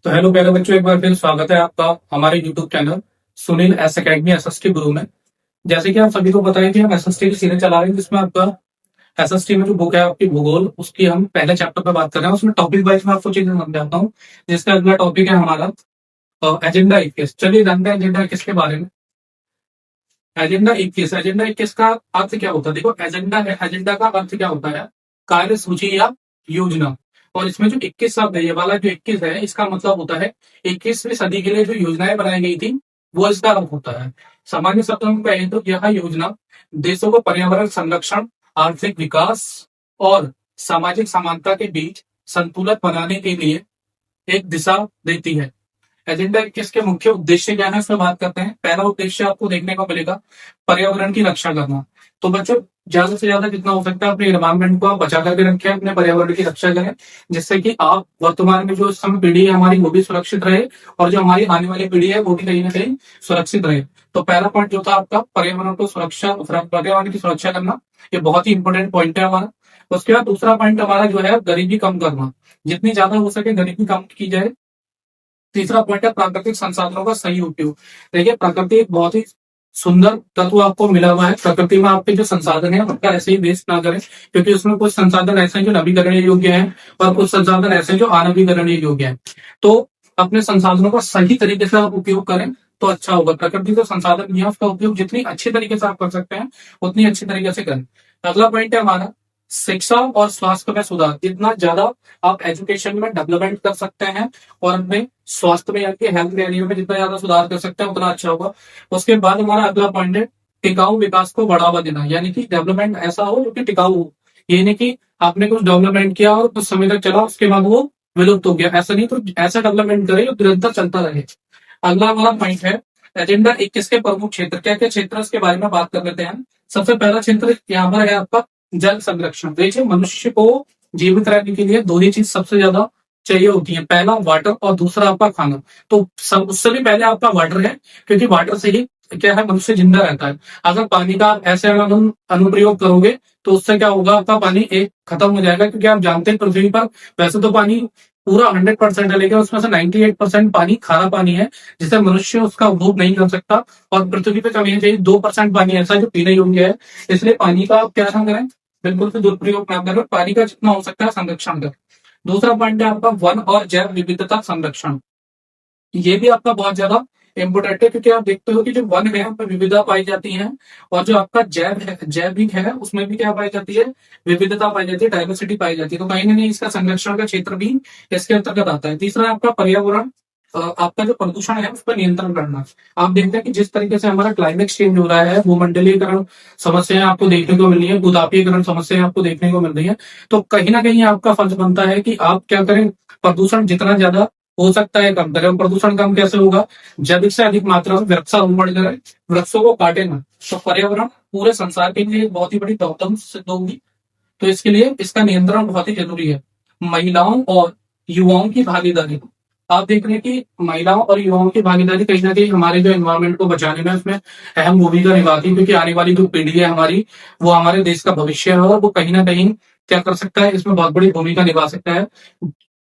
तो हेलो प्यारे बच्चों, एक बार फिर स्वागत है आपका हमारे YouTube channel Sunil S academy SST गुरु में। जैसे कि आप सभी को पता है कि हम एसएसटी की सीरीज चला रहे हैं, जिसमें आपका एसएसटी में जो बुक है आपकी भूगोल, उसकी हम पहले चैप्टर पे बात कर रहे हैं। उसमें टॉपिक वाइज में आपको चीजें समझाता हूँ। जिसका अगला टॉपिक है हमारा एजेंडा 21। चलिए जानते हैं एजेंडा 21 के बारे में। एजेंडा 21 का अर्थ क्या होता है? देखो, एजेंडा का अर्थ क्या होता है? कार्य सूची या योजना। और इसमें जो 21 शब्द है, ये वाला जो 21 है, इसका मतलब होता है 21वीं सदी के लिए जो योजनाएं बनाई गई थी, वो इसका अर्थ होता है। सामान्य शब्दों में कहें तो यह योजना देशों को पर्यावरण संरक्षण, आर्थिक विकास और सामाजिक समानता के बीच संतुलन बनाने के लिए एक दिशा देती है। एजेंडा 21 के मुख्य उद्देश्य क्या है, इसमें बात करते हैं। पहला उद्देश्य आपको देखने को मिलेगा पर्यावरण की रक्षा करना। तो बच्चों, ज्यादा से ज्यादा जितना हो सकता है अपने एनवायरमेंट को आप बचा करके रखें, अपने पर्यावरण की रक्षा करें, जिससे कि आप वर्तमान में जो इस समय पीढ़ी है हमारी, वो भी सुरक्षित रहे, और जो हमारी आने वाली पीढ़ी है वो भी कहीं ना कहीं सुरक्षित रहे। तो पहला पॉइंट जो था आपका पर्यावरण की सुरक्षा करना, ये बहुत ही इंपॉर्टेंट पॉइंट है हमारा। उसके बाद दूसरा पॉइंट हमारा जो है गरीबी कम करना। जितनी ज्यादा हो सके गरीबी कम की जाए। तीसरा पॉइंट है प्राकृतिक संसाधनों का सही उपयोग। देखिए, प्रकृति एक बहुत ही सुंदर तत्व आपको मिला हुआ है। प्रकृति में आपके जो संसाधन है उनका ऐसे ही वेस्ट ना करें, क्योंकि उसमें कुछ संसाधन ऐसे हैं जो नवीकरणीय योग्य हैं, और कुछ संसाधन ऐसे हैं जो अनवीकरणीय योग्य हैं। तो अपने संसाधनों का सही तरीके से आप उपयोग करें तो अच्छा होगा। प्रकृति का संसाधन दिया, उसका उपयोग जितनी अच्छी तरीके से आप कर सकते हैं उतनी अच्छी तरीके से करें। अगला पॉइंट है हमारा शिक्षा और स्वास्थ्य में सुधार। जितना ज्यादा आप एजुकेशन में डेवलपमेंट कर सकते हैं और अपने स्वास्थ्य में यानी कि हेल्थ एरिया में जितना ज्यादा सुधार कर सकते हैं उतना अच्छा होगा। उसके बाद हमारा अगला पॉइंट है टिकाऊ विकास को बढ़ावा देना, यानी कि डेवलपमेंट ऐसा हो जो कि टिकाऊ हो। ये नहीं कि आपने कुछ डेवलपमेंट किया और कुछ समय तक चला, उसके बाद वो विलुप्त हो गया, ऐसा नहीं। तो ऐसा डेवलपमेंट करे जो निरंतर चलता रहे। अगला हमारा पॉइंट है एजेंडा 21 के प्रमुख क्षेत्र। क्या क्या क्षेत्र है उसके बारे में बात कर लेते हैं। सबसे पहला क्षेत्र यहाँ पर है आपका जल संरक्षण। देखिए, मनुष्य को जीवित रहने के लिए दो ही चीज सबसे ज्यादा चाहिए होती है, पहला वाटर और दूसरा आपका खाना। तो सब उससे भी पहले आपका वाटर है, क्योंकि वाटर से ही क्या है, मनुष्य जिंदा रहता है। अगर पानी का आप ऐसे अनुप्रयोग करोगे तो उससे क्या होगा, आपका पानी एक खत्म हो जाएगा। क्योंकि आप जानते हैं पृथ्वी पर वैसे तो पानी पूरा 100% है, लेकिन उसमें से 98% पानी खारा पानी है, जिसे मनुष्य उसका उपभोग नहीं कर सकता। और पृथ्वी पे कहीं चाहिए 2% पानी ऐसा है जो पीने योग्य है। इसलिए पानी का आप क्या ना करें, बिल्कुल भी दुरुपयोग ना करें, पानी का जितना हो सकता है संरक्षण करें। दूसरा पॉइंट है आपका वन और जैव विविधता संरक्षण। ये भी आपका बहुत ज्यादा इम्पोर्टेंट है, क्योंकि आप देखते हो कि जो वन है उसमें विविधता पाई जाती है, और जो आपका जैविक है उसमें भी क्या पाई जाती है, विविधता पाई जाती है, डाइवर्सिटी पाई जाती है। तो कहीं ना कहीं इसका संरक्षण का क्षेत्र भी इसके अंतर्गत आता है। तीसरा आपका पर्यावरण, आपका जो प्रदूषण है उस पर नियंत्रण करना। आप देखते हैं कि जिस तरीके से हमारा क्लाइमेट चेंज हो रहा है, भूमंडलीकरण समस्याएं आपको देखने को मिल रही है, भूतापीयकरण समस्याएं आपको देखने को मिल रही है। तो कहीं ना कहीं आपका फर्ज बनता है कि आप क्या करें, प्रदूषण जितना ज्यादा हो सकता है कम करें। प्रदूषण कम कैसे होगा, जब से अधिक मात्रा में वृक्षारोपण करें, वृक्षों को काटे ना। तो पर्यावरण पूरे संसार के लिए एक बहुत ही बड़ी प्रॉब्लम सिद्ध होगी। तो इसके लिए इसका नियंत्रण बहुत ही जरूरी है। महिलाओं और युवाओं की भागीदारी। आप देख रहे हैं कि महिलाओं और युवाओं की भागीदारी कहीं ना कहीं हमारे जो एनवायरमेंट को बचाने में उसमें अहम भूमिका निभाती है, क्योंकि आने वाली जो पीढ़ी है हमारी, वो हमारे देश का भविष्य है, और वो कहीं ना कहीं क्या कर सकता है, इसमें बहुत बड़ी भूमिका निभा सकता है।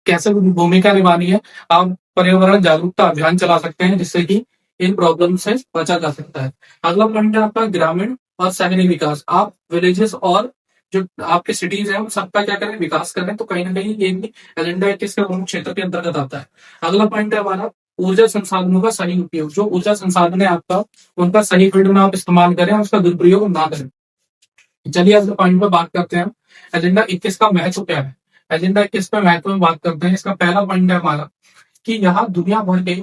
कैसे भूमिका निभानी है, आप पर्यावरण जागरूकता अभियान चला सकते हैं, जिससे कि इन प्रॉब्लम से बचा जा सकता है। अगला पॉइंट है आपका ग्रामीण और शहरी विकास। आप विलेजेस और जो आपके सिटीज है उन सबका क्या करें, विकास करें। तो कहीं ना कहीं ये भी एजेंडा 21 के प्रमुख क्षेत्र के अंतर्गत आता है। अगला पॉइंट है हमारा ऊर्जा संसाधनों का सही उपयोग। जो ऊर्जा संसाधन है आपका, उनका सही फील्ड में आप इस्तेमाल करें, उसका दुरुपयोग ना करें। चलिए अगले पॉइंट पर बात करते हैं, एजेंडा 21 का महत्व क्या है। एजेंडा 21 पर महत्व में बात करते हैं। इसका पहला पॉइंट है हमारा कि यहाँ दुनिया भर के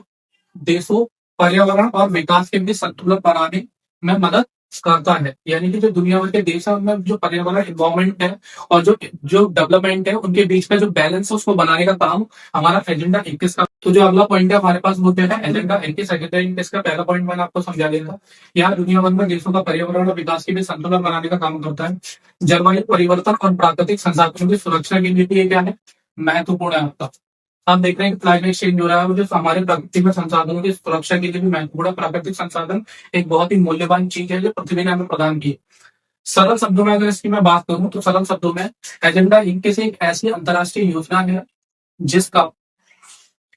देशों, पर्यावरण और विकास के बीच संतुलन बनाने में मदद करता है। यानी कि जो दुनिया भर के देश है उनमें जो पर्यावरण इन्वायरमेंट है और जो जो डेवलपमेंट है, उनके बीच में जो बैलेंस है उसको बनाने का काम हमारा एजेंडा 21 का। तो जो अगला पॉइंट है हमारे पास वो क्या है, एजेंडा 21। एजेंडा 21 का पहला पॉइंट मैंने आपको समझा दिया था। यहाँ दुनिया भर में देशों का पर्यावरण और विकास के बीच संतुलन बनाने का काम करता है। जलवायु परिवर्तन और प्राकृतिक संसाधनों की सुरक्षा के लिए भी ये क्या है, महत्वपूर्ण है आपका। हम देख रहे हैं कि क्लाइमेट चेंज हो रहा है, जो हमारे प्रकृति में संसाधनों की सुरक्षा के लिए भी महत्वपूर्ण है। प्राकृतिक संसाधन एक बहुत ही मूल्यवान चीज है जो पृथ्वी ने हमें प्रदान की। सरल शब्दों में अगर इसकी मैं बात करूं तो सरल शब्दों में एजेंडा 21 एक ऐसी अंतर्राष्ट्रीय योजना है जिसका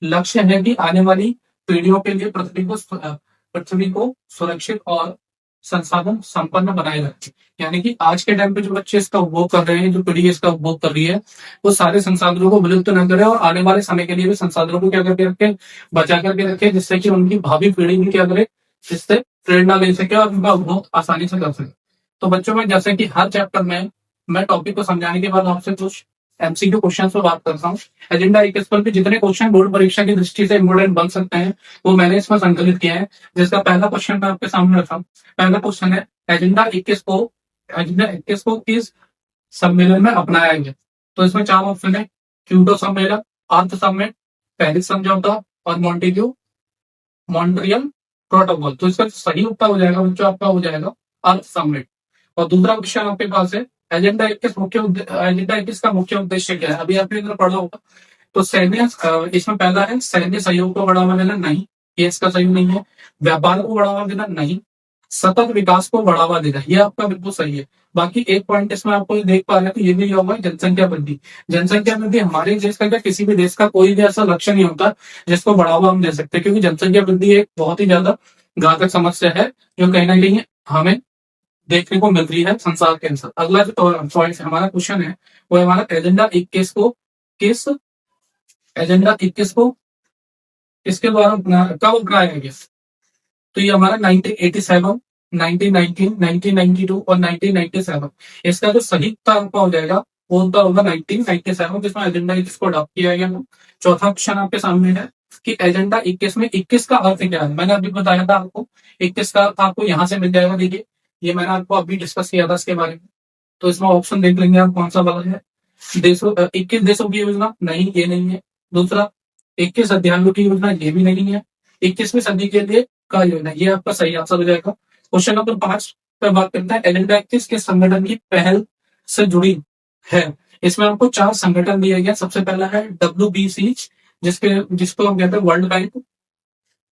लक्ष्य है कि आने वाली पीढ़ियों के लिए पृथ्वी को सुरक्षित और संसाधन संपन्न बनाए रखे। यानी कि आज के टाइम पे जो बच्चे इसका उपभोग कर रहे हैं, जो पीढ़ी इसका उपभोग कर रही है, वो सारे संसाधनों को विलुप्त न करे और आने वाले समय के लिए भी संसाधनों को क्या करके रखे, बचा करके रखे, जिससे कि उनकी भावी पीढ़ी भी क्या करे, इससे प्रेरणा ले सके और उनका उपभोग आसानी से कर सके। तो बच्चों में जैसे कि हर चैप्टर में मैं टॉपिक को समझाने के बाद आपसे कुछ एमसीक्यू क्वेश्चन पर बात करता हूँ। एजेंडा 21 पर भी जितने क्वेश्चन बोर्ड परीक्षा की दृष्टि से इम्पोर्टेंट बन सकते हैं, वो मैंने इसमें संकलित किया है। जिसका पहला क्वेश्चन मैं आपके सामने रखा हूँ। पहला क्वेश्चन है, एजेंडा 21 को किस सम्मेलन में अपनाया गया? तो इसमें चार ऑप्शन है, क्योटो सम्मेलन, अर्थ समिट, पेरिस समझौता और मॉन्ट्रियल प्रोटोकॉल। तो इसका सही उत्तर हो जाएगा बच्चों, आपका हो जाएगा अर्थ समिट। और दूसरा क्वेश्चन आपके पास है, एजेंडा 21 का मुख्य उद्देश्य क्या है? अभी आपने इधर पढ़ा होगा। तो इसमें पहला है सैन्य सहयोग को बढ़ावा देना, नहीं, ये इसका सही नहीं है। व्यापार को बढ़ावा देना, नहीं। सतत विकास को बढ़ावा देना, ये आपका बिल्कुल सही है। बाकी एक पॉइंट इसमें आपको देख पा रहे हैं, तो ये भी होगा जनसंख्या वृद्धि। जनसंख्या वृद्धि हमारे देश का क्या किसी भी देश का कोई भी ऐसा लक्ष्य नहीं होता जिसको बढ़ावा हम दे सकते, क्योंकि जनसंख्या वृद्धि एक बहुत ही ज्यादा घातक समस्या है, जो कहीं ना कहीं हमें देखने को मिल रही है संसार के अंदर। अगला जो पॉइंट हमारा क्वेश्चन है, वो है हमारा किस एजेंडा 21 को किसके द्वारा कब अपनाया गया? तो ये हमारा 1987, 1919, 1992 और 1997। इसका जो सही उत्तर आपका हो जाएगा, वो उत्तर होगा 1997, जिसमें एजेंडा 21 को अडॉप्ट किया गया। चौथा क्वेश्चन आपके सामने है कि एजेंडा 21 में 21 का अर्थ क्या है? मैंने अभी बताया था आपको 21 का अर्थ आपको यहाँ से मिल जाएगा। देखिए, ये मैंने आपको अभी डिस्कस किया था इसके बारे में। तो इसमें ऑप्शन देख लेंगे आप कौन सा वाला है। 21 देशों की योजना, नहीं, ये नहीं है। दूसरा, 21 अध्यायों की योजना, ये भी नहीं है। 21वीं सदी के लिए का योजना, ये आपका सही आंसर हो जाएगा। क्वेश्चन नंबर 5 पे बात करता है, एजेंडा 21 के संगठन की पहल से जुड़ी है। इसमें आपको 4 संगठन दिए गए। सबसे पहला है WBC, जिसको हम कहते हैं world bank.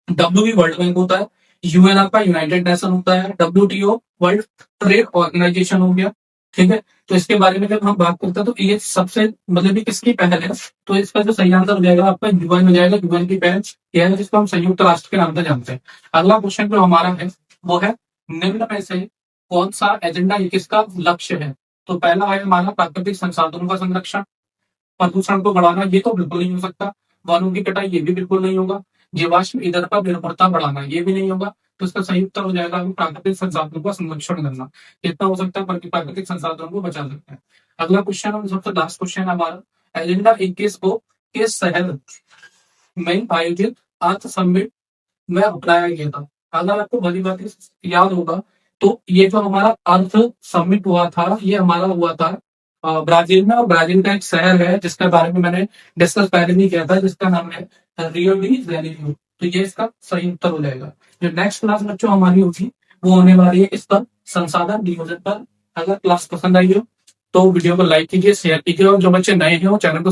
WB world bank होता है। UN आपका यूनाइटेड नेशन होता है। WTO वर्ल्ड ट्रेड ऑर्गेनाइजेशन हो गया। ठीक है, तो इसके बारे में जब हम बात करते हैं, तो ये सबसे मतलब कि किसकी पहल है? तो इसका जो सही आंसर हो जाएगा आपका UN हो जाएगा। UN की पहल यह है, जिसको हम संयुक्त राष्ट्र के नाम से जानते हैं। अगला क्वेश्चन जो हमारा है, वो है निम्न में से कौन सा एजेंडा 21 का लक्ष्य है? तो पहला है हमारा प्राकृतिक संसाधनों का संरक्षण। प्रदूषण को बढ़ाना, ये तो बिल्कुल नहीं हो सकता। वनों की कटाई, ये भी बिल्कुल नहीं होगा। जीवाश्म ईंधन पर निर्भरता बढ़ाना, ये भी नहीं होगा। तो इसका सही उत्तर हो जाएगा प्राकृतिक संसाधनों का संरक्षण करना। कितना हो सकता है, बल्कि प्राकृतिक संसाधनों को बचा सकते हैं। अगला क्वेश्चन और सबसे लास्ट क्वेश्चन है हमारा, एजेंडा 21 को किस शहर में आयोजित अर्थ समिट में अपनाया गया था? अगर आपको भली बात याद होगा, तो ये जो हमारा अर्थ समिट हुआ था, ये हमारा हुआ था ब्राजील में। और ब्राजील का एक शहर है जिसके बारे में मैंने डिस्कस पहले भी किया था, जिसका नाम है रियो डी जेनेरियो। तो ये इसका सही उत्तर हो जाएगा। जो नेक्स्ट क्लास बच्चों हमारी होगी, वो होने वाली है इस पर संसाधन नियोजन पर। अगर क्लास पसंद आई हो तो वीडियो को लाइक कीजिए, शेयर कीजिए, और जो बच्चे नए हैं वो चैनल को